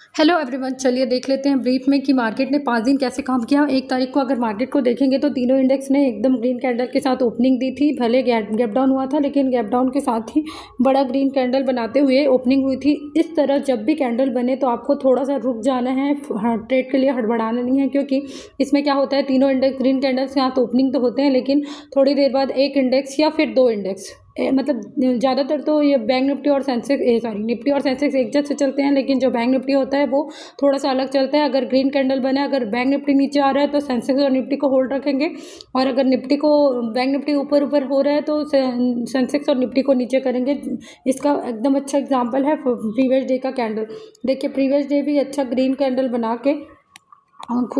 Hello everyone, चलिए देख लेते हैं ब्रीफ में कि मार्केट ने 5 दिन कैसे काम किया। 1 तारीख को अगर मार्केट को देखेंगे तो तीनों इंडेक्स ने एकदम ग्रीन कैंडल के साथ ओपनिंग दी थी। भले गैप डाउन हुआ था, लेकिन गैप डाउन के साथ ही बड़ा ग्रीन कैंडल बनाते हुए ओपनिंग हुई थी। इस तरह जब भी कैंडल बने तो आपको थोड़ा सा रुक जाना है, ट्रेड के लिए हड़बड़ाना नहीं है, क्योंकि इसमें क्या होता है, तीनों इंडेक्स ग्रीन कैंडल के साथ ओपनिंग तो होते हैं, लेकिन थोड़ी देर बाद एक इंडेक्स या फिर 2 इंडेक्स मतलब ज़्यादातर तो ये बैंक निफ्टी और सेंसेक्स निफ्टी और सेंसेक्स एक जैसे चलते हैं, लेकिन जो बैंक निफ्टी होता है वो थोड़ा सा अलग चलता है। अगर ग्रीन कैंडल बना, अगर बैंक निफ्टी नीचे आ रहा है तो सेंसेक्स और निफ्टी को होल्ड रखेंगे, और अगर बैंक निफ्टी ऊपर ऊपर हो रहा है तो सेंसेक्स और निफ्टी को नीचे करेंगे। इसका एकदम अच्छा एग्जाम्पल है प्रीवियस डे का कैंडल। देखिए, प्रीवियस डे भी अच्छा ग्रीन कैंडल बना के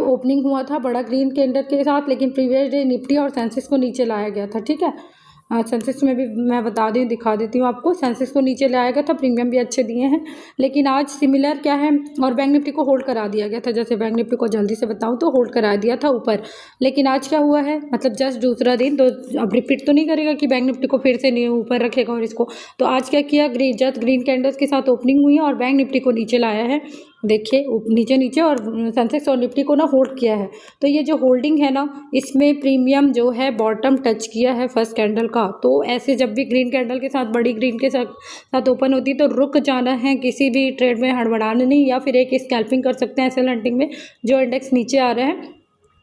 ओपनिंग हुआ था बड़ा ग्रीन कैंडल के साथ, लेकिन प्रीवियस डे निफ्टी और सेंसेक्स को नीचे लाया गया था। ठीक है, सेंसेक्स में भी मैं बता दी, दिखा देती हूँ आपको। सेंसेक्स को नीचे लाया गया था, प्रीमियम भी अच्छे दिए हैं, लेकिन आज सिमिलर क्या है, और बैंक निफ्टी को होल्ड करा दिया गया था। जैसे बैंक निफ्टी को जल्दी से बताऊँ तो होल्ड करा दिया था ऊपर, लेकिन आज क्या हुआ है, मतलब जस्ट दूसरा दिन तो अब रिपीट तो नहीं करेगा कि बैंक निफ्टी को फिर से नहीं ऊपर रखेगा। और इसको तो आज क्या किया, जस्ट ग्रीन कैंडल्स के साथ ओपनिंग हुई है और बैंक निफ्टी को नीचे लाया है। देखिए नीचे और सेंसेक्स और निफ्टी को ना होल्ड किया है। तो ये जो होल्डिंग है ना, इसमें प्रीमियम जो है बॉटम टच किया है फर्स्ट कैंडल का। तो ऐसे जब भी ग्रीन कैंडल के साथ, बड़ी ग्रीन के साथ ओपन होती है तो रुक जाना है, किसी भी ट्रेड में हड़बड़ाना नहीं, या फिर एक स्कैल्पिंग कर सकते हैं एसएल हंटिंग में। जो इंडेक्स नीचे आ रहे हैं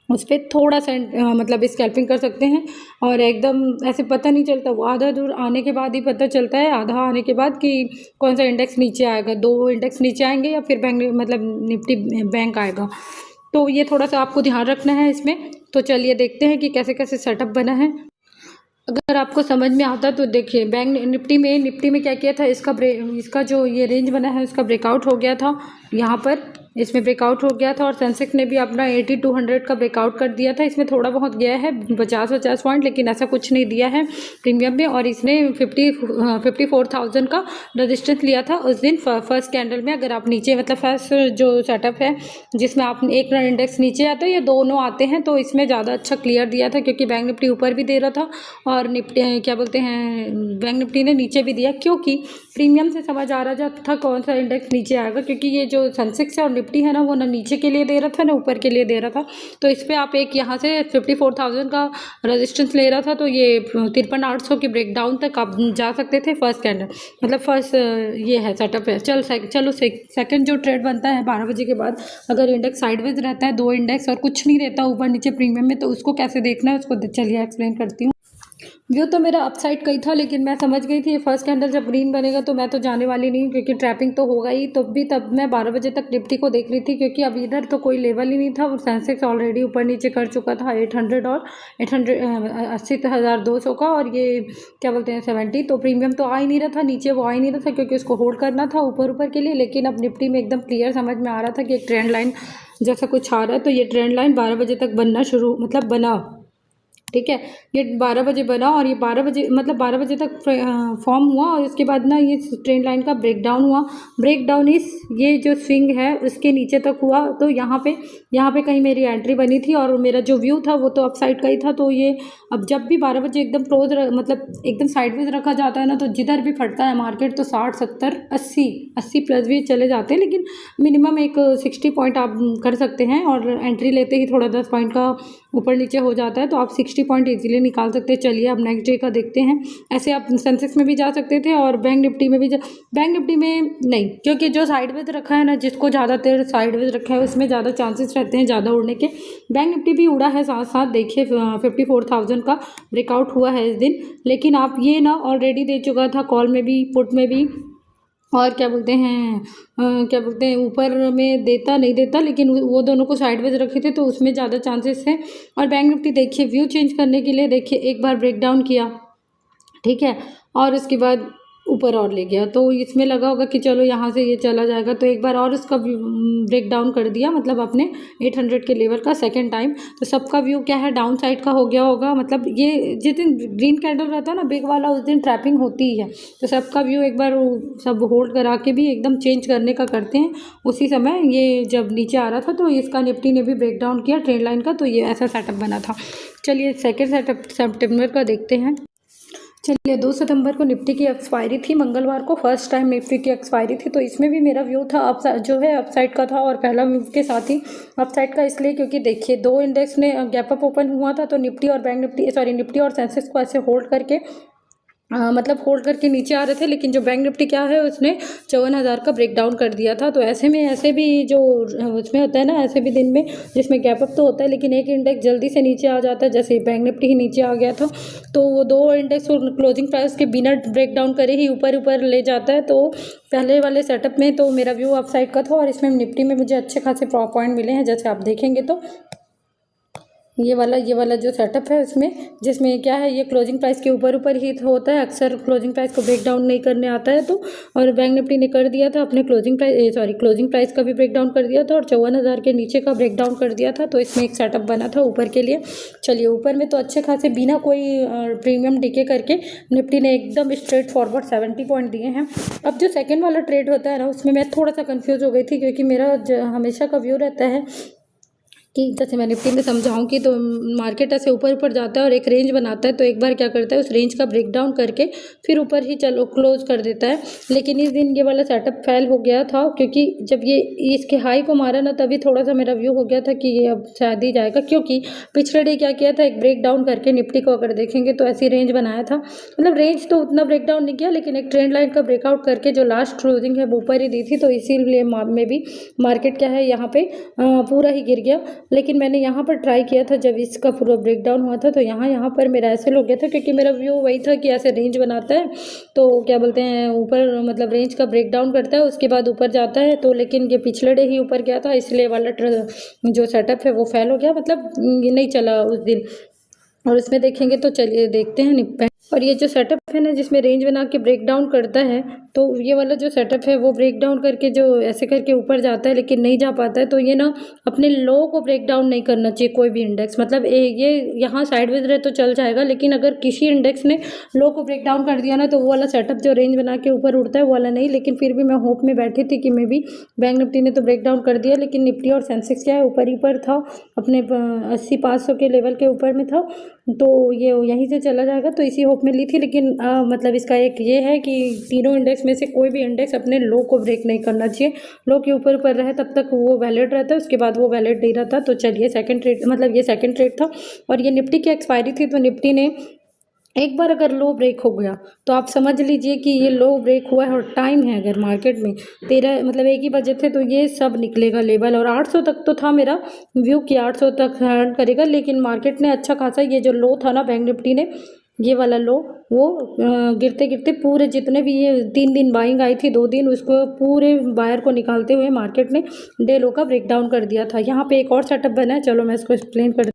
उस पर थोड़ा सा मतलब स्कैल्पिंग कर सकते हैं, और एकदम ऐसे पता नहीं चलता, वो आधा दूर आने के बाद ही पता चलता है, आधा आने के बाद, कि कौन सा इंडेक्स नीचे आएगा। 2 इंडेक्स नीचे आएंगे या फिर बैंक मतलब निफ्टी बैंक आएगा। तो ये थोड़ा सा आपको ध्यान रखना है इसमें। तो चलिए देखते हैं कि कैसे कैसे सेटअप बना है। अगर आपको समझ में आता तो देखिए, बैंक निफ्टी में क्या किया था, इसका जो ये रेंज बना है उसका ब्रेकआउट हो गया था, यहाँ पर इसमें ब्रेकआउट हो गया था। और सेंसेक्स ने भी अपना 80-200 का ब्रेकआउट कर दिया था। इसमें थोड़ा बहुत गया है 50 पॉइंट, लेकिन ऐसा कुछ नहीं दिया है प्रीमियम में। और इसने 54,000 का रजिस्टेंस लिया था उस दिन फर्स्ट कैंडल में। अगर आप नीचे, मतलब फर्स्ट जो सेटअप है जिसमें आप एक इंडेक्स नीचे आता है या दोनों आते हैं, तो इसमें ज़्यादा अच्छा क्लियर दिया था, क्योंकि बैंक निफ्टी ऊपर भी दे रहा था और निफ्टी क्या बोलते हैं, बैंक निफ्टी ने नीचे भी दिया, क्योंकि प्रीमियम से समझ आ रहा था कौन सा इंडेक्स नीचे आएगा। क्योंकि ये जो सेंसेक्स है और निफ्टी है ना, वो ना नीचे के लिए दे रहा था ना ऊपर के लिए दे रहा था। तो इस पर आप एक यहाँ से 54,000 का रेजिस्टेंस ले रहा था, तो ये 53,800 की ब्रेकडाउन तक आप जा सकते थे फर्स्ट कैंडल, मतलब फर्स्ट ये है सेटअप है। चलो सेकंड जो ट्रेड बनता है 12 बजे के बाद, अगर इंडेक्स साइडवेज रहता है, 2 इंडेक्स और कुछ नहीं रहता ऊपर नीचे प्रीमियम में, तो उसको कैसे देखना है उसको चलिए एक्सप्लेन करती हूँ। व्यू तो मेरा अपसाइड का ही था, लेकिन मैं समझ गई थी ये फर्स्ट कैंडल जब ग्रीन बनेगा तो मैं तो जाने वाली नहीं, क्योंकि ट्रैपिंग तो होगा ही। तब मैं 12 बजे तक निफ्टी को देख रही थी, क्योंकि अब इधर तो कोई लेवल ही नहीं था। और सेंसेक्स ऑलरेडी ऊपर नीचे कर चुका था 800 और 80,200 का, और ये क्या बोलते हैं 70। तो प्रीमियम तो आ ही नहीं रहा था नीचे, वो आ ही नहीं रहा था, क्योंकि उसको होल्ड करना था ऊपर के लिए। लेकिन अब निफ्टी में एकदम क्लियर समझ में आ रहा था कि एक ट्रेंड लाइन जैसा कुछ आ रहा है। तो ये ट्रेंड लाइन 12 बजे तक बनना बना, ठीक है। ये 12 बजे बना, और ये 12 बजे तक फॉर्म हुआ, और उसके बाद ना ये ट्रेंड लाइन का ब्रेकडाउन हुआ। ब्रेकडाउन ये जो स्विंग है उसके नीचे तक हुआ। तो यहाँ पे कहीं मेरी एंट्री बनी थी, और मेरा जो व्यू था वो तो अपसाइड का ही था। तो ये अब जब भी 12 बजे एकदम क्लोज मतलब एकदम साइडवेज रखा जाता है ना, तो जिधर भी फटता है मार्केट तो 60, 70, 80 प्लस भी चले जाते हैं, लेकिन मिनिमम एक 60 पॉइंट आप कर सकते हैं। और एंट्री लेते ही थोड़ा 10 पॉइंट का ऊपर नीचे हो जाता है, तो आप 60 पॉइंट इजीली निकाल सकते हैं। चलिए अब नेक्स्ट डे का देखते हैं। ऐसे आप सेंसेक्स में भी जा सकते थे और बैंक निफ्टी में भी बैंक निफ्टी में नहीं, क्योंकि जो साइडवेज रखा है ना, जिसको ज़्यादातर साइडवेज रखा है उसमें ज़्यादा चांसेस रहते हैं ज़्यादा उड़ने के। बैंक निफ्टी भी उड़ा है साथ साथ, देखिए 54,000 का ब्रेकआउट हुआ है इस दिन। लेकिन आप ये ना ऑलरेडी दे चुका था कॉल में भी, पुट में भी, और क्या बोलते हैं ऊपर में देता नहीं देता, लेकिन वो दोनों को साइडवेज रखे थे तो उसमें ज़्यादा चांसेस है। और बैंक निफ्टी देखिए व्यू चेंज करने के लिए, देखिए एक बार ब्रेक डाउन किया, ठीक है, और उसके बाद ऊपर और ले गया। तो इसमें लगा होगा कि चलो यहाँ से ये चला जाएगा, तो एक बार और उसका ब्रेक डाउन कर दिया, मतलब अपने 800 के लेवल का सेकंड टाइम। तो सबका व्यू क्या है, डाउन साइड का हो गया होगा। मतलब ये जिस दिन ग्रीन कैंडल रहता है ना बिग वाला, उस दिन ट्रैपिंग होती ही है। तो सबका व्यू एक बार सब होल्ड करा के भी एकदम चेंज करने का करते हैं। उसी समय ये जब नीचे आ रहा था तो इसका निफ्टी ने भी ब्रेक डाउन किया ट्रेंड लाइन का, तो ये ऐसा सेटअप बना था। चलिए सेकेंड सेटअप सितंबर का देखते हैं। चलिए 2 सितंबर को निफ्टी की एक्सपायरी थी, मंगलवार को फर्स्ट टाइम निफ्टी की एक्सपायरी थी। तो इसमें भी मेरा व्यू था जो है अपसाइड का था, और पहला व्यू के साथ ही अपसाइड का इसलिए क्योंकि देखिए 2 इंडेक्स ने गैप अप ओपन हुआ था, तो निफ्टी और निफ्टी और सेंसेक्स को ऐसे होल्ड करके मतलब होल्ड करके नीचे आ रहे थे, लेकिन जो बैंक निफ्टी क्या है उसने 54,000 का ब्रेकडाउन कर दिया था। तो ऐसे में ऐसे भी जो उसमें होता है ना, ऐसे भी दिन में जिसमें गैप अप तो होता है लेकिन एक इंडेक्स जल्दी से नीचे आ जाता है, जैसे बैंक निफ्टी ही नीचे आ गया था। तो वो 2 इंडेक्स को क्लोजिंग प्राइस के बिना ब्रेकडाउन करे ही ऊपर ऊपर ले जाता है। तो पहले वाले सेटअप में तो मेरा व्यू अपसाइड का था, और इसमें निफ्टी में मुझे अच्छे खासे पॉइंट मिले हैं, जैसे आप देखेंगे तो ये वाला जो सेटअप है उसमें, जिसमें क्या है, ये क्लोजिंग प्राइस के ऊपर ऊपर ही होता है, अक्सर क्लोजिंग प्राइस को ब्रेक डाउन नहीं करने आता है। तो और बैंक निफ्टी ने कर दिया था अपने क्लोजिंग प्राइस का भी ब्रेक डाउन कर दिया था, और 54,000 के नीचे का ब्रेक डाउन कर दिया था। तो इसमें एक सेटअप बना था ऊपर के लिए। चलिए ऊपर में तो अच्छे खासे बिना कोई प्रीमियम डीके करके निफ्टी ने एकदम स्ट्रेट फॉरवर्ड 70 पॉइंट दिए हैं। अब जो सेकेंड वाला ट्रेड होता है ना, उसमें मैं थोड़ा सा कन्फ्यूज़ हो गई थी, क्योंकि मेरा हमेशा का व्यू रहता है कि जैसे मैं निफ्टी में समझाऊँ कि तो मार्केट ऐसे ऊपर ऊपर जाता है और एक रेंज बनाता है, तो एक बार क्या करता है उस रेंज का ब्रेक डाउन करके फिर ऊपर ही चलो क्लोज कर देता है। लेकिन इस दिन ये वाला सेटअप फेल हो गया था, क्योंकि जब ये इसके हाई को मारा ना, तभी थोड़ा सा मेरा व्यू हो गया था कि ये अब शायद ही जाएगा, क्योंकि पिछले डे क्या किया था, एक ब्रेक डाउन करके निफ्टी को अगर देखेंगे तो ऐसी रेंज बनाया था। मतलब रेंज तो उतना ब्रेक डाउन नहीं किया, लेकिन एक ट्रेंड लाइन का ब्रेकआउट करके जो लास्ट क्लोजिंग है वो ऊपर ही दी थी। तो इसीलिए में भी मार्केट क्या है यहाँ पे पूरा ही गिर गया। लेकिन मैंने यहाँ पर ट्राई किया था, जब इसका पूरा ब्रेकडाउन हुआ था, तो यहाँ पर मेरा ऐसे हो गया था, क्योंकि मेरा व्यू वही था कि ऐसे रेंज बनाता है, तो क्या बोलते हैं ऊपर मतलब रेंज का ब्रेकडाउन करता है, उसके बाद ऊपर जाता है। तो लेकिन ये पिछले डे ही ऊपर गया था, इसलिए वाला जो सेटअप है वो फेल हो गया, मतलब ये नहीं चला उस दिन। और इसमें देखेंगे तो चलिए देखते हैं निफ्टी। और ये जो सेटअप है ना, जिसमें रेंज बना के ब्रेक डाउन करता है, तो ये वाला जो सेटअप है वो ब्रेक डाउन करके जो ऐसे करके ऊपर जाता है लेकिन नहीं जा पाता है। तो ये ना अपने लो को ब्रेक डाउन नहीं करना चाहिए कोई भी इंडेक्स। मतलब ये यहाँ साइडवेज रहे तो चल जाएगा, लेकिन अगर किसी इंडेक्स ने लो को ब्रेक डाउन कर दिया ना, तो वो वाला सेटअप जो रेंज बना के ऊपर उड़ता है वो वाला नहीं। लेकिन फिर भी मैं होप में बैठी थी कि मे भी बैंक निफ्टी ने तो ब्रेक डाउन कर दिया, लेकिन निफ्टी और सेंसेक्स क्या है ऊपर ही पर था, अपने 80-500 के लेवल के ऊपर में था। तो ये यहीं से चला जाएगा, तो इसी होप में ली थी। लेकिन मतलब इसका एक ये है कि तीनों इंडेक्स में से कोई भी इंडेक्स अपने लो को ब्रेक नहीं करना चाहिए। लो के ऊपर रहे तब तक वो वैलिड रहता है, उसके बाद वो वैलिड नहीं रहता। तो चलिए सेकंड ट्रेड था, और ये निफ्टी की एक्सपायरी थी। तो निफ्टी ने एक बार अगर लो ब्रेक हो गया तो आप समझ लीजिए कि ये लो ब्रेक हुआ है, और टाइम है अगर मार्केट में 13 मतलब 1 ही बजे थे, तो ये सब निकलेगा लेवल। और 800 तक तो था मेरा व्यू कि 800 तक हर्न करेगा, लेकिन मार्केट ने अच्छा खासा ये जो लो था ना बैंक निफ्टी ने, ये वाला लो वो गिरते गिरते पूरे जितने भी ये 3 दिन बाइंग आई थी, 2 दिन, उसको पूरे बायर को निकालते हुए मार्केट ने डे लो का ब्रेक डाउन कर दिया था। यहाँ पे एक और सेटअप बना है, चलो मैं इसको एक्सप्लेन कर।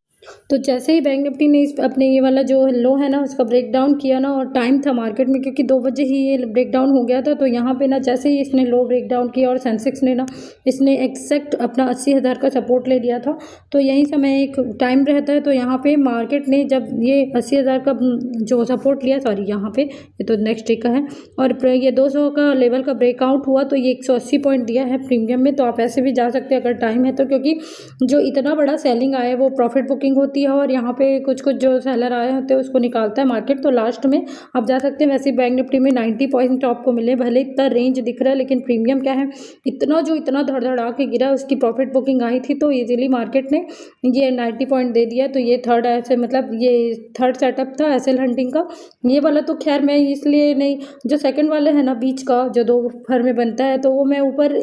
तो जैसे ही बैंक निफ्टी ने अपने ये वाला जो लो है ना उसका ब्रेक डाउन किया ना, और टाइम था मार्केट में क्योंकि 2 बजे ही ये ब्रेक डाउन हो गया था, तो यहाँ पे ना जैसे ही इसने लो ब्रेक डाउन किया और सेंसेक्स ने ना इसने एक्जैक्ट अपना 80,000 का सपोर्ट ले लिया था। तो यहीं से मैं एक टाइम रहता है, तो यहाँ पे मार्केट ने जब ये 80,000 का जो सपोर्ट लिया, सॉरी यहाँ पे ये तो नेक्स्ट डे का है, और ये 200 का लेवल का ब्रेकआउट हुआ, तो ये 180 पॉइंट दिया है प्रीमियम में। तो आप ऐसे भी जा सकते हैं अगर टाइम है तो, क्योंकि जो इतना बड़ा सेलिंग आया है वो प्रॉफिट बुकिंग होती है, और यहाँ पे कुछ कुछ जो सेलर आए होते हैं उसको निकालता है मार्केट। तो लास्ट में आप जा सकते हैं। वैसे बैंक निफ्टी में 90 पॉइंट टॉप को मिले, भले इतना रेंज दिख रहा है, लेकिन प्रीमियम क्या है, इतना धड़धड़ा के गिरा, उसकी प्रॉफिट बुकिंग आई थी, तो इजीली मार्केट ने ये 90 पॉइंट दे दिया। तो ये थर्ड ऐसे मतलब ये थर्ड सेटअप था एसएल हंटिंग का। ये वाला तो खैर मैं इसलिए नहीं, जो सेकंड वाला है ना बीच का जो दोपहर में बनता है, तो वो मैं ऊपर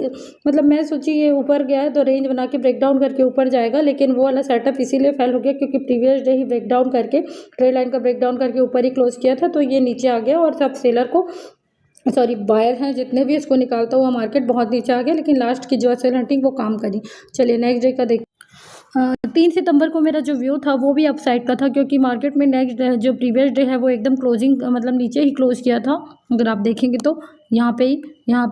मतलब मैं सोची ये ऊपर गया है तो रेंज बना के ब्रेक डाउन करके ऊपर जाएगा, लेकिन वो वाला सेटअप इसीलिए फेल हो गया क्योंकि प्रीवियस डे ही ब्रेक डाउन करके ट्रेड लाइन का ब्रेक डाउन करके ऊपर ही क्लोज किया था। तो ये नीचे आ गया, और सब सेलर को सॉरी बायर हैं जितने भी इसको निकालता हुआ मार्केट बहुत नीचे आ गया, लेकिन लास्ट की जो एसएल हंटिंग वो काम करी। चलिए नेक्स्ट डे का देख। 3 सितंबर को मेरा जो व्यू था वो भी अपसाइड का था, क्योंकि मार्केट में नेक्स्ट जो प्रीवियस डे है वो एकदम क्लोजिंग मतलब नीचे ही क्लोज किया था। अगर आप देखेंगे तो यहाँ पे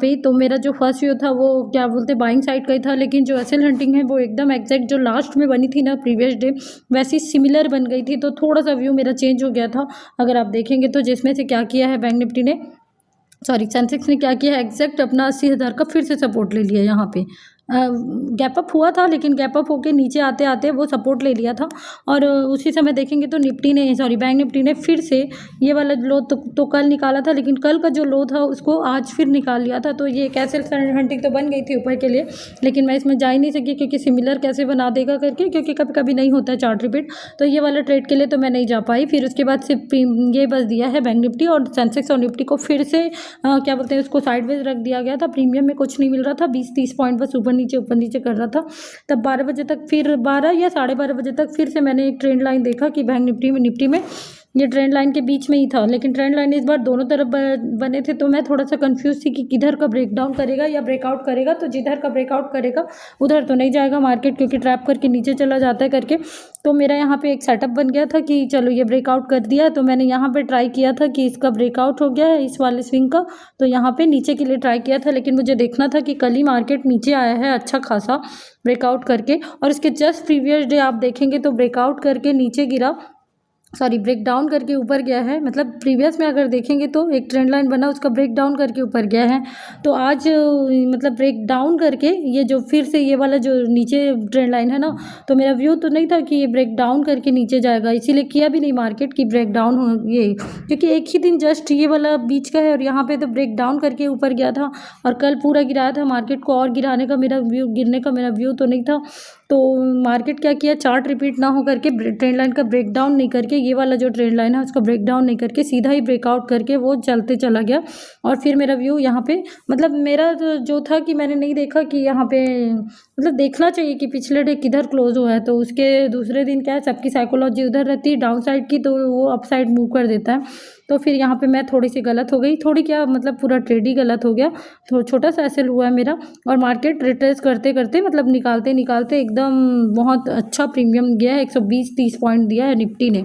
ही तो मेरा जो फर्स्ट व्यू था वो क्या बोलते बाइंग साइड का ही था, लेकिन जो एसएल हंटिंग है वो एकदम एग्जैक्ट जो लास्ट में बनी थी ना प्रीवियस डे वैसी सिमिलर बन गई थी। तो थोड़ा सा व्यू मेरा चेंज हो गया था। अगर आप देखेंगे तो जिसमें से क्या किया है बैंक निफ्टी ने, सॉरी सेंसेक्स ने क्या किया है, एग्जैक्ट अपना 80,000 का फिर से सपोर्ट ले लिया यहाँ पे। गैप अप हुआ था, लेकिन गैप अप होके नीचे आते आते वो सपोर्ट ले लिया था। और उसी समय देखेंगे तो बैंक निफ्टी ने फिर से ये वाला लो तो कल निकाला था, लेकिन कल का जो लो था उसको आज फिर निकाल लिया था। तो ये कैसल हंटिंग तो बन गई थी ऊपर के लिए, लेकिन मैं इसमें जा ही नहीं सकी क्योंकि सिमिलर कैसे बना देगा करके, क्योंकि कभी कभी नहीं होता है चार्ट रिपीट। तो ये वाला ट्रेड के लिए तो मैं नहीं जा पाई। फिर उसके बाद सिर्फ ये बस दिया है बैंक निफ्टी, और सेंसेक्स और निफ्टी को फिर से क्या बोलते हैं उसको साइडवेज रख दिया गया था। प्रीमियम में कुछ नहीं मिल रहा था, 20-30 पॉइंट बस ऊपर नीचे कर रहा था। तब 12 बजे तक, फिर 12 या 12:30 बजे तक फिर से मैंने एक ट्रेंड लाइन देखा कि बैंक निफ्टी में ये ट्रेंड लाइन के बीच में ही था, लेकिन ट्रेंड लाइन इस बार दोनों तरफ बने थे। तो मैं थोड़ा सा कंफ्यूज थी कि किधर का ब्रेकडाउन करेगा या ब्रेकआउट करेगा। तो जिधर का ब्रेकआउट करेगा उधर तो नहीं जाएगा मार्केट, क्योंकि ट्रैप करके नीचे चला जाता है करके। तो मेरा यहाँ पे एक सेटअप बन गया था कि चलो ये ब्रेकआउट कर दिया। तो मैंने यहाँ पे ट्राई किया था कि इसका ब्रेकआउट हो गया है इस वाले स्विंग का, तो यहाँ पे नीचे के लिए ट्राई किया था। लेकिन मुझे देखना था कि कल ही मार्केट नीचे आया है अच्छा खासा ब्रेकआउट करके, और इसके जस्ट प्रीवियस डे आप देखेंगे तो ब्रेकआउट करके नीचे गिरा, सॉरी ब्रेक डाउन करके ऊपर गया है। मतलब प्रीवियस में अगर देखेंगे तो एक ट्रेंड लाइन बना, उसका ब्रेक डाउन करके ऊपर गया है। तो आज मतलब ब्रेक डाउन करके ये जो फिर से ये वाला जो नीचे ट्रेंड लाइन है ना, तो मेरा व्यू तो नहीं था कि ये ब्रेक डाउन करके नीचे जाएगा, इसीलिए किया भी नहीं मार्केट की ब्रेक डाउन हो ये, क्योंकि एक ही दिन जस्ट ये वाला बीच का है और यहाँ पे तो ब्रेक डाउन करके ऊपर गया था। और कल पूरा गिराया था मार्केट को, और गिराने का मेरा व्यू, गिरने का मेरा व्यू तो नहीं था। तो मार्केट क्या किया, चार्ट रिपीट ना हो करके, ट्रेंड लाइन का ब्रेक डाउन नहीं करके, ये वाला जो ट्रेंड लाइन है उसका ब्रेक डाउन नहीं करके सीधा ही ब्रेकआउट करके वो चलते चला गया। और फिर मेरा व्यू यहाँ पे, मतलब मेरा जो था कि मैंने नहीं देखा कि यहाँ पे, मतलब देखना चाहिए कि पिछले डे किधर क्लोज हुआ है। तो उसके दूसरे दिन क्या है, सबकी साइकोलॉजी उधर रहती है डाउन साइड की, तो वो अप साइड मूव कर देता है। तो फिर यहाँ पे मैं थोड़ी सी गलत हो गई, थोड़ी क्या मतलब पूरा ट्रेड ही गलत हो गया। तो छोटा सा एसेल हुआ है मेरा, और मार्केट रिट्रेस करते करते मतलब निकालते निकालते एकदम बहुत अच्छा प्रीमियम गया है, 120-130 पॉइंट दिया है निफ्टी ने।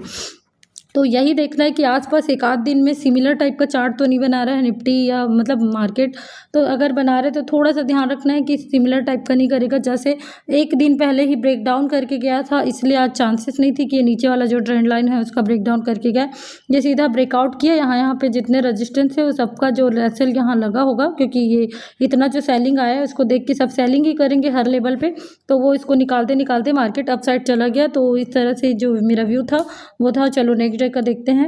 तो यही देखना है कि आसपास एक आध दिन में सिमिलर टाइप का चार्ट तो नहीं बना रहा है निफ्टी या मतलब मार्केट। तो अगर बना रहे तो थोड़ा सा ध्यान रखना है कि सिमिलर टाइप का नहीं करेगा। जैसे एक दिन पहले ही ब्रेक डाउन करके गया था, इसलिए आज चांसेस नहीं थी कि ये नीचे वाला जो ट्रेंड लाइन है उसका ब्रेक डाउन करके गया। ये सीधा ब्रेकआउट किया, यहाँ पे जितने रजिस्टेंस है वो सबका जो लेवल यहाँ लगा होगा, क्योंकि ये इतना जो सेलिंग आया है उसको देख के सब सेलिंग ही करेंगे हर लेवल पे। तो वो इसको निकालते निकालते मार्केट अपसाइड चला गया। तो इस तरह से जो मेरा व्यू था वो था। चलो नेक्स्ट डे का देखते हैं।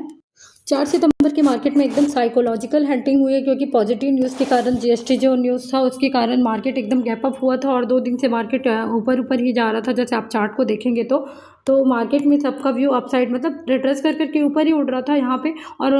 4 सितंबर की मार्केट में एकदम साइकोलॉजिकल हंटिंग हुई है, क्योंकि पॉजिटिव न्यूज़ के कारण, जीएसटी जो न्यूज़ था उसके कारण मार्केट एकदम गैप अप हुआ था, और 2 दिन से मार्केट ऊपर ऊपर ही जा रहा था। जैसे आप चार्ट को देखेंगे तो मार्केट में सबका व्यू अपसाइड, मतलब रिट्रेस कर करके ऊपर ही उड़ रहा था यहाँ पे। और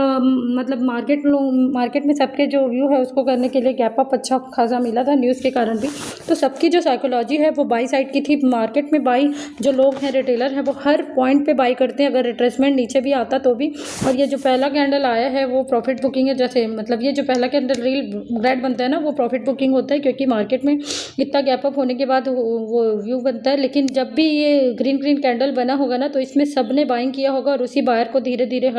मतलब मार्केट में सबके जो व्यू है उसको करने के लिए गैप अप अच्छा खासा मिला था न्यूज़ के कारण भी। तो सबकी जो साइकोलॉजी है वो बाई साइड की थी। मार्केट में बाई जो लोग हैं, रिटेलर हैं, वो हर पॉइंट पे बाई करते हैं, अगर रिट्रेसमेंट नीचे भी आता तो भी। और ये जो पहला कैंडल आया है वो प्रॉफिट बुकिंग है। जैसे मतलब ये जो पहला कैंडल रेड बनता है ना, वो प्रॉफिट बुकिंग होता है, क्योंकि मार्केट में इतना गैप अप होने के बाद वो व्यू बनता है। लेकिन जब भी ये ग्रीन कैंडल बना होगा ना, तो इसमें सब ने बाइंग किया होगा, और उसी बायर को धीरे धीरे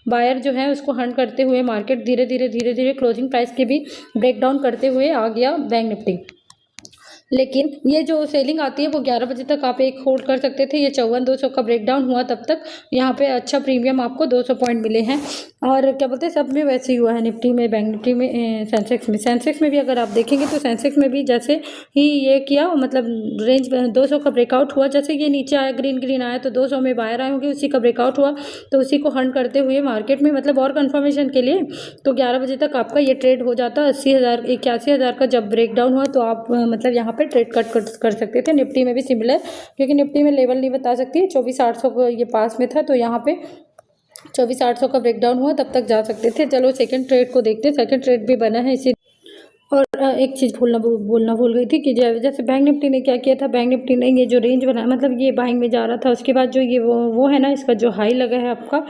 बायर जो है उसको हंट करते हुए मार्केट धीरे धीरे क्लोजिंग प्राइस के भी ब्रेक डाउन करते हुए आ गया बैंक निफ्टी। लेकिन ये जो सेलिंग आती है वो 11 बजे तक आप एक होल्ड कर सकते थे। ये 54,200 का ब्रेकडाउन हुआ, तब तक यहाँ पे अच्छा प्रीमियम आपको 200 पॉइंट मिले हैं। और क्या बोलते हैं, सब में वैसे ही हुआ है, निफ्टी में, बैंक निफ्टी में, सेंसेक्स में भी अगर आप देखेंगे तो सेंसेक्स में भी जैसे ही ये किया, मतलब रेंज 200 का ब्रेकआउट हुआ, जैसे ये नीचे आया ग्रीन आया तो 200 में बायर आए होंगे, उसी का ब्रेकआउट हुआ तो उसी को हंट करते हुए मार्केट में, मतलब और कन्फर्मेशन के लिए तो 11 बजे तक आपका ये ट्रेड हो जाता। 81,000 का जब ब्रेकडाउन हुआ तो आप मतलब यहाँ पे ट्रेड कट कर सकते थे। निफ्टी में भी सिमिलर, क्योंकि निफ्टी में लेवल नहीं बता सकती, 24,800 को ये पास में था, तो यहाँ पे 24,800 का ब्रेकडाउन हुआ तब तक जा सकते थे। चलो सेकंड ट्रेड को देखते हैं। सेकंड ट्रेड भी बना है इसी। और एक चीज़ बोलना भूल गई थी कि जैसे बैंक निफ्टी ने क्या किया था, बैंक निफ्टी ने ये जो रेंज बनाया, मतलब ये बाइंग में जा रहा था, उसके बाद जो ये वो है ना, इसका जो हाई लगा है आपका,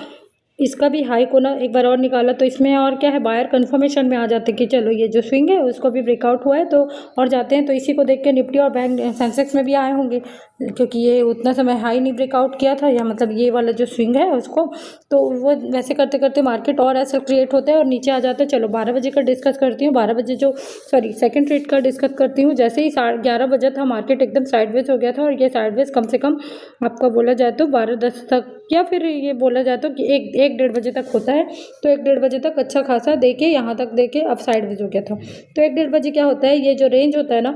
इसका भी हाई को ना एक बार और निकाला, तो इसमें और क्या है, बायर कन्फर्मेशन में आ जाते कि चलो ये जो स्विंग है उसको भी ब्रेकआउट हुआ है तो और जाते हैं। तो इसी को देख के निफ्टी और बैंक सेंसेक्स में भी आए होंगे, क्योंकि ये उतना समय हाई नहीं ब्रेकआउट किया था, या मतलब ये वाला जो स्विंग है उसको, तो वो वैसे करते करते मार्केट और ऐसा क्रिएट होता है और नीचे आ जाता है। चलो 12 बजे का डिस्कस करती हूँ, 12 बजे जो सेकंड ट्रेड का डिस्कस करती हूँ। जैसे ही 11:30 बजे था, मार्केट एकदम साइडवेज हो गया था, और ये साइडवेज कम से कम आपका बोला जाए तो 12:10 तक, या फिर ये बोला जाए तो कि 1-1:30 बजे तक होता है। तो 1-1:30 बजे तक अच्छा खासा देके यहाँ तक देके अब साइडवेज हो गया था। तो 1-1:30 बजे क्या होता है, ये जो रेंज होता है ना,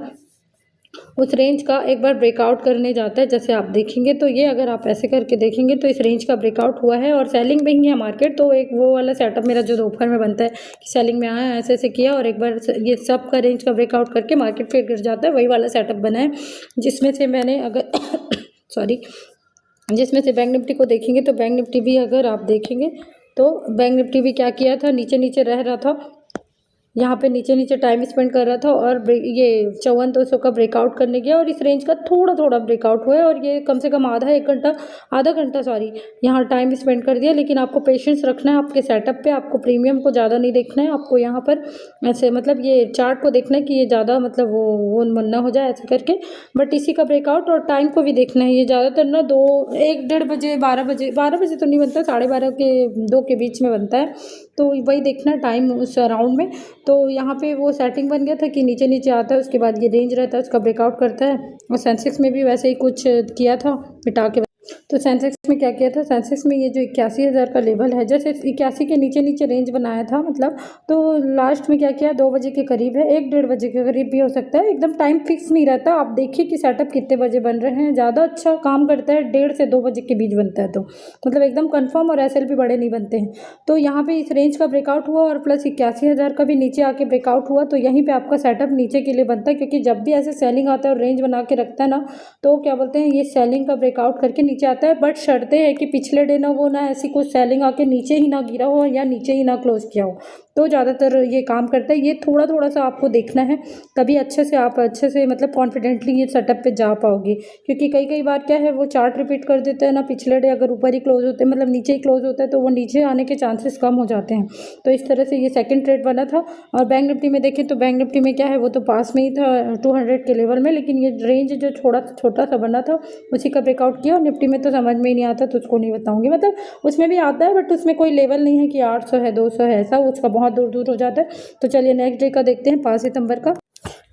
उस रेंज का एक बार ब्रेकआउट करने जाता है। जैसे आप देखेंगे तो ये अगर आप ऐसे करके देखेंगे तो इस रेंज का ब्रेकआउट हुआ है और सेलिंग में ही है मार्केट। तो एक वो वाला सेटअप मेरा जो दोपहर में बनता है कि सेलिंग में आया, ऐसे ऐसे किया और एक बार ये सब का रेंज का ब्रेकआउट करके मार्केट फिर गिर जाता है, वही वाला सेटअप बना है। जिसमें से मैंने अगर सॉरी जिसमें से बैंक निफ्टी को देखेंगे तो बैंक निफ्टी भी अगर आप देखेंगे तो बैंक निफ्टी भी क्या किया था, नीचे नीचे रह रहा था, यहाँ पे नीचे नीचे टाइम स्पेंड कर रहा था और ये 54,200 का ब्रेकआउट करने गया और इस रेंज का थोड़ा थोड़ा ब्रेकआउट हुआ है और ये कम से कम आधा घंटा यहाँ टाइम स्पेंड कर दिया। लेकिन आपको पेशेंस रखना है आपके सेटअप पे, आपको प्रीमियम को ज़्यादा नहीं देखना है, आपको यहाँ पर ऐसे मतलब ये चार्ट को देखना है कि ये ज़्यादा मतलब वो ना हो जाए ऐसे करके। बट इसी का ब्रेकआउट और टाइम को भी देखना है। ये ज़्यादातर ना 1-1:30 बजे 12 बजे तो नहीं बनता, 12:30 के 2 के बीच में बनता है। तो वही देखना टाइम उस अराउंड में। तो यहाँ पे वो सेटिंग बन गया था कि नीचे नीचे आता है, उसके बाद ये रेंज रहता है, उसका ब्रेकआउट करता है। और सेंसेक्स में भी वैसे ही कुछ किया था मिटा के। तो सेंसेक्स में क्या किया था, सेंसेक्स में ये जो 81,000 का लेवल है, जैसे 81 के नीचे नीचे रेंज बनाया था मतलब, तो लास्ट में क्या किया 2 बजे के करीब है, 1-1:30 बजे के करीब भी हो सकता है, एकदम टाइम फिक्स नहीं रहता। आप देखिए कि सेटअप कितने बजे बन रहे हैं, ज़्यादा अच्छा काम करता है 1:30 से 2 बजे के बीच बनता है, तो मतलब एकदम कन्फर्म और SL भी बड़े नहीं बनते हैं। तो यहाँ पे इस रेंज का ब्रेकआउट हुआ और प्लस 81,000 का भी नीचे आके ब्रेकआउट हुआ, तो यहीं पर आपका सेटअप नीचे के लिए बनता है। क्योंकि जब भी ऐसे सेलिंग आता है और रेंज बना के रखता है ना, तो क्या बोलते हैं ये सेलिंग का ब्रेकआउट करके नीचे आता है। बट शर्तें है कि पिछले डे ना वो ना ऐसी कुछ सेलिंग आके नीचे ही ना गिरा हो या नीचे ही ना क्लोज किया हो, तो ज़्यादातर ये काम करता है। ये थोड़ा थोड़ा सा आपको देखना है, तभी आप अच्छे से मतलब कॉन्फिडेंटली ये सेटअप पे जा पाओगे। क्योंकि कई बार क्या है वो चार्ट रिपीट कर देते हैं ना, पिछले डे अगर ऊपर ही क्लोज होते हैं मतलब नीचे ही क्लोज होता है, तो वो नीचे आने के चांसेस कम हो जाते हैं। तो इस तरह से ये सेकेंड ट्रेड वाला था। और बैंक निफ्टी में देखें तो बैंक निफ्टी में क्या है, वो तो पास में ही था 200 के लेवल में, लेकिन ये रेंज जो छोटा सा बना था उसी का ब्रेकआउट किया। और निफ्टी में तो समझ में ही नहीं आता, तो उसको नहीं बताऊंगी, मतलब उसमें भी आता है बट उसमें कोई लेवल नहीं है कि 800 है 200 है, ऐसा उसका बहुत दूर दूर हो जाता है। तो चलिए नेक्स्ट डे का देखते हैं, 5 सितंबर का।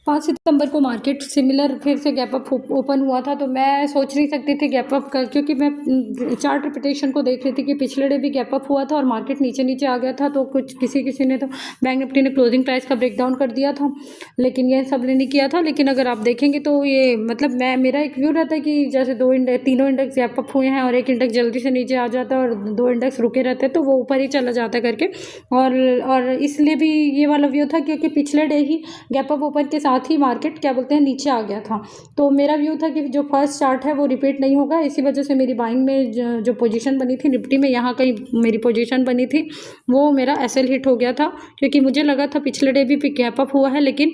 5 सितंबर को मार्केट सिमिलर फिर से गैप अप ओपन हुआ था। तो मैं सोच नहीं सकती थी गैप अप कर, क्योंकि मैं चार्ट रिपीटेशन को देख रही थी कि पिछले डे भी गैप अप हुआ था और मार्केट नीचे नीचे आ गया था। तो कुछ किसी ने तो बैंक निफ्टी ने क्लोजिंग प्राइस का ब्रेक डाउन कर दिया था, लेकिन ये सब ने नहीं किया था। लेकिन अगर आप देखेंगे तो ये मतलब मेरा एक व्यू रहता है कि जैसे तीनों इंडेक्स गैप अप हुए हैं और एक इंडेक्स जल्दी से नीचे आ जाता है और 2 इंडेक्स रुके रहते हैं, तो वो ऊपर ही चला जाता है करके। और इसलिए भी ये वाला व्यू था क्योंकि पिछले डे ही गैप अप ओपन के साथ ही मार्केट क्या बोलते हैं नीचे आ गया था। तो मेरा व्यू था कि जो फर्स्ट चार्ट है वो रिपीट नहीं होगा। इसी वजह से मेरी बाइंग में जो पोजीशन बनी थी निफ्टी में, यहाँ कहीं मेरी पोजीशन बनी थी, वो मेरा SL हिट हो गया था। क्योंकि मुझे लगा था पिछले डे भी गैप अप हुआ है, लेकिन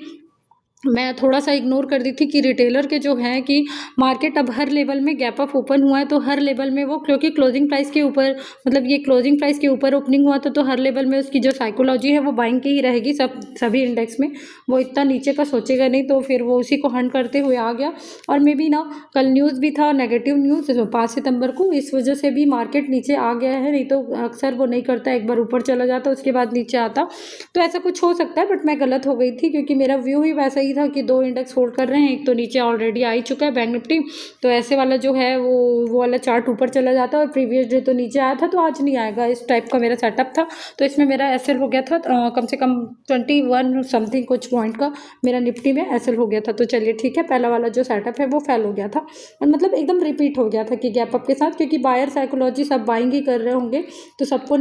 मैं थोड़ा सा इग्नोर कर दी थी कि रिटेलर के जो है कि मार्केट अब हर लेवल में गैप अप ओपन हुआ है, तो हर लेवल में वो क्योंकि क्लोजिंग प्राइस के ऊपर मतलब ये क्लोजिंग प्राइस के ऊपर ओपनिंग हुआ था, तो हर लेवल में उसकी जो साइकोलॉजी है वो बाइंग की ही रहेगी सभी इंडेक्स में। वो इतना नीचे का सोचेगा नहीं, तो फिर वो उसी को हंट करते हुए आ गया। और मे बी ना कल न्यूज़ भी था नेगेटिव न्यूज़ 5 सितंबर को, इस वजह से भी मार्केट नीचे आ गया है। नहीं तो अक्सर वो नहीं करता, एक बार ऊपर चला जाता उसके बाद नीचे आता, तो ऐसा कुछ हो सकता है। बट मैं गलत हो गई थी क्योंकि मेरा व्यू ही वैसा ही था कि 2 इंडेक्स होल्ड कर रहे हैं, एक तो नीचे ऑलरेडी आ ही चुका है बैंक निफ्टी, तो ऐसे वाला जो है वो वाला चार्ट ऊपर चला जाता है और प्रीवियस डे तो नीचे आया था, तो आज नहीं आएगा, इस टाइप का मेरा सेटअप था। तो इसमें मेरा SL हो गया था कम से कम 21 समथिंग कुछ पॉइंट का मेरा निफ्टी में SL हो गया था। तो चलिए ठीक है, पहला वाला जो सेटअप है वो फेल हो गया था और मतलब एकदम रिपीट हो गया था कि गैप अप के साथ, क्योंकि बायर साइकोलॉजी सब बाइंग ही कर रहे होंगे, तो सबको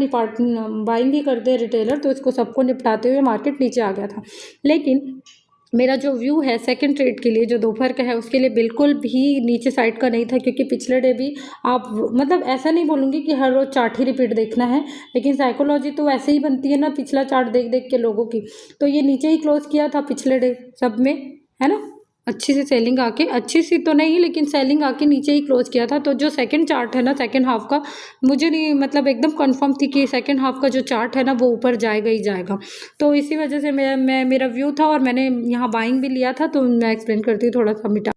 बाइंग ही करते हैं रिटेलर, तो इसको सबको निपटाते हुए मार्केट नीचे आ गया था। लेकिन मेरा जो व्यू है सेकंड ट्रेड के लिए जो दोपहर का है उसके लिए बिल्कुल भी नीचे साइड का नहीं था। क्योंकि पिछले डे भी आप मतलब ऐसा नहीं बोलूँगी कि हर रोज़ चार्ट ही रिपीट देखना है, लेकिन साइकोलॉजी तो ऐसे ही बनती है ना पिछला चार्ट देख देख के लोगों की। तो ये नीचे ही क्लोज किया था पिछले डे सब में, है ना, अच्छी सी सेलिंग आके, अच्छी सी तो नहीं लेकिन सेलिंग आके नीचे ही क्लोज किया था। तो जो सेकंड चार्ट है ना सेकंड हाफ का, मुझे नहीं मतलब एकदम कंफर्म थी कि सेकंड हाफ का जो चार्ट है ना वो ऊपर जाएगा ही जाएगा। तो इसी वजह से मेरा व्यू था और मैंने यहाँ बाइंग भी लिया था। तो मैं एक्सप्लेन करती हूँ थोड़ा सा मिटा।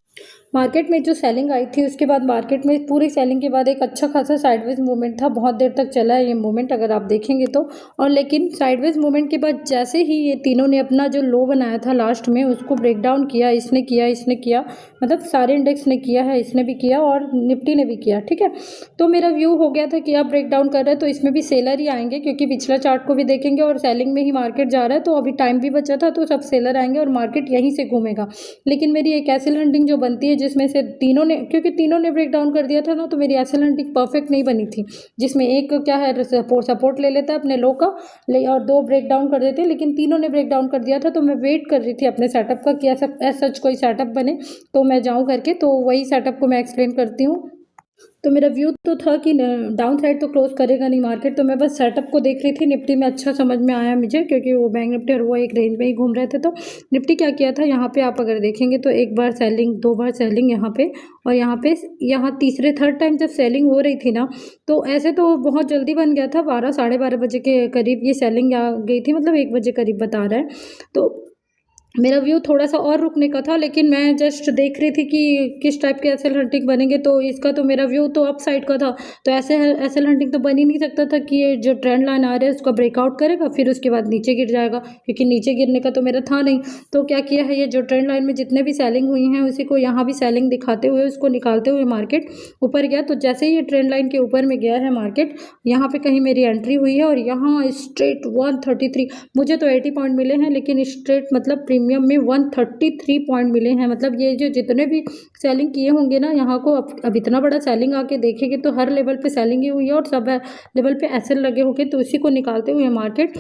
मार्केट में जो सेलिंग आई थी उसके बाद मार्केट में पूरी सेलिंग के बाद एक अच्छा खासा साइडवेज मूवमेंट था, बहुत देर तक चला है ये मूवमेंट अगर आप देखेंगे तो। और लेकिन साइडवेज मूवमेंट के बाद जैसे ही ये तीनों ने अपना जो लो बनाया था लास्ट में उसको ब्रेक डाउन किया, इसने किया, मतलब सारे इंडेक्स ने किया है, इसने भी किया और निफ्टी ने भी किया, ठीक है। तो मेरा व्यू हो गया था कि आप ब्रेक डाउन कर रहे हैं तो इसमें भी सेलर ही आएंगे, क्योंकि पिछला चार्ट को भी देखेंगे और सेलिंग में ही मार्केट जा रहा है, तो अभी टाइम भी बचा था तो सब सेलर आएंगे और मार्केट यहीं से घूमेगा। लेकिन मेरी एक एसएल हंटिंग जो बनती है जिसमें से तीनों ने, क्योंकि तीनों ने ब्रेक डाउन कर दिया था ना, तो मेरी एसएल हंटिंग परफेक्ट नहीं बनी थी, जिसमें एक क्या है सपोर्ट ले लेता है अपने लो का और दो ब्रेक डाउन कर देते हैं, लेकिन तीनों ने ब्रेक डाउन कर दिया था। तो मैं वेट कर रही थी अपने सेटअप का कि ऐसा सच कोई सेटअप बने तो मैं जाऊं करके, तो वही सेटअप को मैं एक्सप्लेन करती हूँ। तो मेरा व्यू तो था कि डाउन साइड तो क्लोज करेगा नहीं मार्केट, तो मैं बस सेटअप को देख रही थी। निफ्टी में अच्छा समझ में आया मुझे, क्योंकि वो बैंक निफ्टी और वो एक रेंज में ही घूम रहे थे। तो निफ्टी क्या किया था यहाँ पे आप अगर देखेंगे तो एक बार सेलिंग, दो बार सेलिंग यहाँ पे, और यहाँ तीसरे थर्ड टाइम जब सेलिंग हो रही थी ना, तो ऐसे तो बहुत जल्दी बन गया था, 12 साढ़े 12 बजे के करीब ये सेलिंग आ गई थी, मतलब 1 बजे करीब बता रहा है। तो मेरा व्यू थोड़ा सा और रुकने का था, लेकिन मैं जस्ट देख रही थी कि किस टाइप के एसएल हंटिंग बनेंगे, तो इसका तो मेरा व्यू तो अप साइड का था। तो ऐसे एसएल हंटिंग तो बन ही नहीं सकता था कि ये जो ट्रेंड लाइन आ रहा है उसका ब्रेकआउट करेगा फिर उसके बाद नीचे गिर जाएगा, क्योंकि नीचे गिरने का तो मेरा था नहीं। तो क्या किया है, ये जो ट्रेंड लाइन में जितने भी सेलिंग हुई हैं उसी को यहाँ भी सेलिंग दिखाते हुए उसको निकालते हुए मार्केट ऊपर गया। तो जैसे ही ये ट्रेंड लाइन के ऊपर में गया है मार्केट, यहाँ पे कहीं मेरी एंट्री हुई है और यहाँ स्ट्रेट 133, मुझे तो 80 पॉइंट मिले हैं, लेकिन स्ट्रेट मतलब प्रीमियम में 133 पॉइंट मिले हैं। मतलब ये जो जितने भी सेलिंग किए होंगे ना, यहाँ को अब इतना बड़ा सेलिंग आके देखेंगे तो हर लेवल पे सेलिंग ही हुई है और सब लेवल पे एसएल लगे होंगे, तो इसी को निकालते हुए मार्केट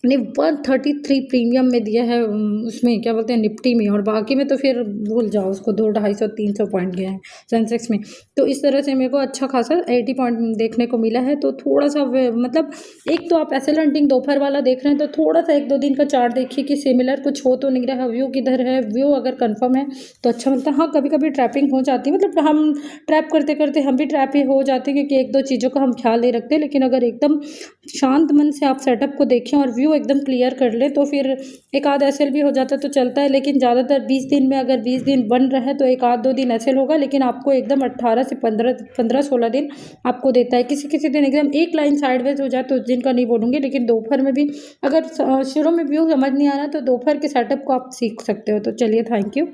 ने 133 प्रीमियम में दिया है, उसमें क्या बोलते हैं निफ्टी में, और बाकी में तो फिर भूल जाओ उसको, 200-250-300 पॉइंट गया है सेंसेक्स में। तो इस तरह से मेरे को अच्छा खासा 80 पॉइंट देखने को मिला है। तो थोड़ा सा मतलब एक तो आप एसएल हंटिंग दोपहर वाला देख रहे हैं तो थोड़ा सा 1-2 दिन का चार्ट देखिए कि सिमिलर कुछ हो तो नहीं रहा, व्यू किधर है, व्यू अगर कन्फर्म है तो अच्छा मिलता है। हाँ, कभी कभी ट्रैपिंग हो जाती है, मतलब हम ट्रैप करते करते हम भी ट्रैप ही हो जाते हैं, क्योंकि 1-2 चीज़ों का हम ख्याल नहीं रखते। लेकिन अगर एकदम शांत मन से आप सेटअप को देखें और व्यू एकदम क्लियर कर ले तो फिर एक आध एसएल भी हो जाता है तो चलता है। लेकिन ज़्यादातर 20 दिन में अगर 20 दिन बन रहा है तो एक आध 2 दिन एसएल होगा, लेकिन आपको एकदम 18 से 15-16 दिन आपको देता है। किसी किसी दिन एकदम एक लाइन साइडवेज हो जाए तो उस दिन का नहीं बोलूँगी, लेकिन दोपहर में भी अगर शुरू में व्यू समझ नहीं आ रहा तो दोपहर के सेटअप को आप सीख सकते हो। तो चलिए, थैंक यू।